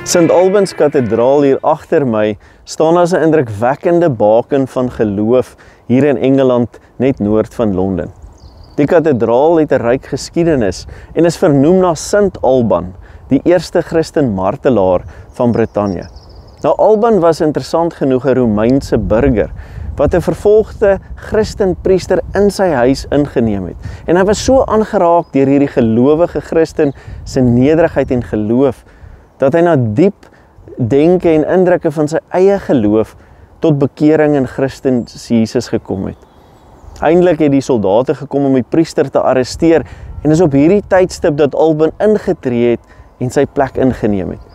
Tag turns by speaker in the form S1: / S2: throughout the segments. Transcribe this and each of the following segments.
S1: St. Albans Kathedraal hier agter my staan as 'n indrukwekkende baken van geloof hier in Engeland, net noord van Londen. Die kathedraal het 'n ryk geskiedenis en is vernoem na St. Alban, die eerste Christen martelaar van Brittanje. Nou, Alban was interessant genoeg 'n Romeinse burger wat 'n vervolgde Christenpriester in sy huis ingeneem het. En hy was so aangeraak deur hierdie gelowige Christen se nederigheid en geloof dat hy na diep denke en indrukke van sy eie geloof tot bekering in Christus Jesus gekom het. Eindelik het die soldate gekom om die priester te arresteer en is op hierdie tydstip dat Alban ingetree het en sy plek ingeneem het.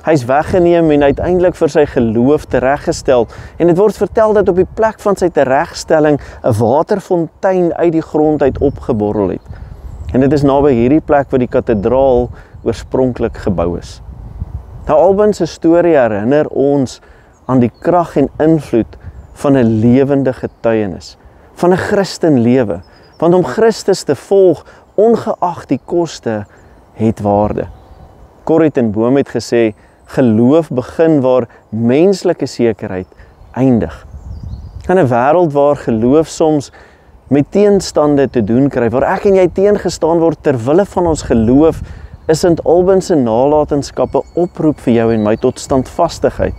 S1: Hy is weggeneem en uiteindelik vir sy geloof tereggestel en dit word vertel dat op die plek van sy teregstelling 'n waterfontein uit die grond uit opgeborrel het. En dit is naby hierdie plek waar die kathedraal oorspronklik gebou is. Nou, Alban se storie herinner ons aan die krag en invloed van 'n lewende getuienis, van 'n Christenlewe, want om Christus te volg, ongeag die koste, het waarde. Corrie ten Boom het gesê, geloof begin waar menslike sekerheid eindig. In 'n wêreld waar geloof soms met teenstande te doen kry, waar ek en jy teengestaan word ter wille van ons geloof, is St. Alban se nalatenskappe oproep vir jou en my tot standvastigheid.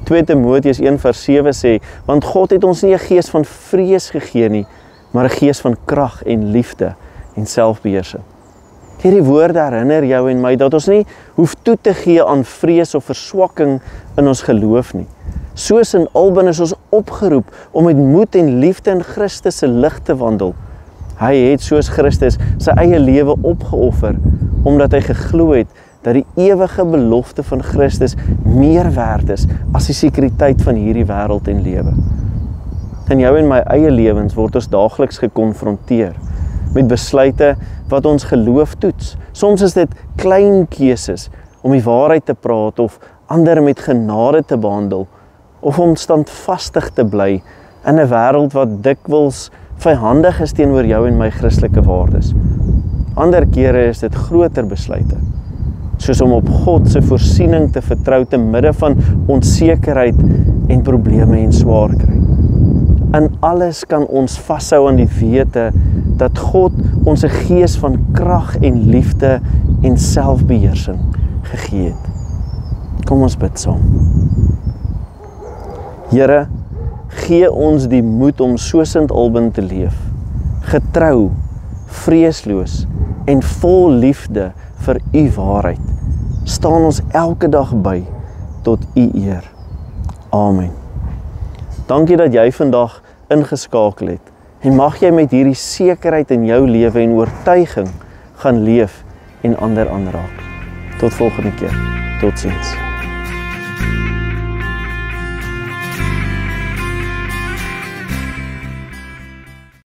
S1: 2 Timoteus 1:7 sê, want God het ons nie 'n gees van vrees gegee nie, maar 'n gees van krag en liefde en selfbeheersing. Hierdie woorde herinner jou en my dat ons nie hoef toe te gee aan vrees of verswakking in ons geloof nie. Soos in Alban is ons opgeroep om met moed en liefde in Christus se lig te wandel. Hy het soos Christus sy eie lewe opgeoffer, omdat hy geglo het dat die ewige belofte van Christus meer werd is as die sekuriteit van hierdie wêreld en lewe. In jou en my eie lewens word ons daagliks gekonfronteer met besluite wat ons geloof toets. Soms is dit klein keuses om die waarheid te praat of ander met genade te behandel of om standvastig te bly in 'n wêreld wat dikwels vyhandig is teenoor jou en my Christelike waardes. Ander kere is dit groter besluite, soos om op God se voorsiening te vertrou te midde van onsekerheid en probleme en swaar kry. In alles kan ons vashou aan die wete dat God ons 'n gees van krag en liefde en selfbeheersing gegee het. Kom ons bid saam. Here, gee ons die moed om so St. Alban te leef, getrou, vreesloos en vol liefde vir u waarheid. Staan ons elke dag by tot u eer. Amen. Dankie dat jy vandag ingeskakel het en mag jy met hierdie sekerheid in jou lewe en oortuiging gaan leef en ander aanraak. Tot volgende keer. Totsiens.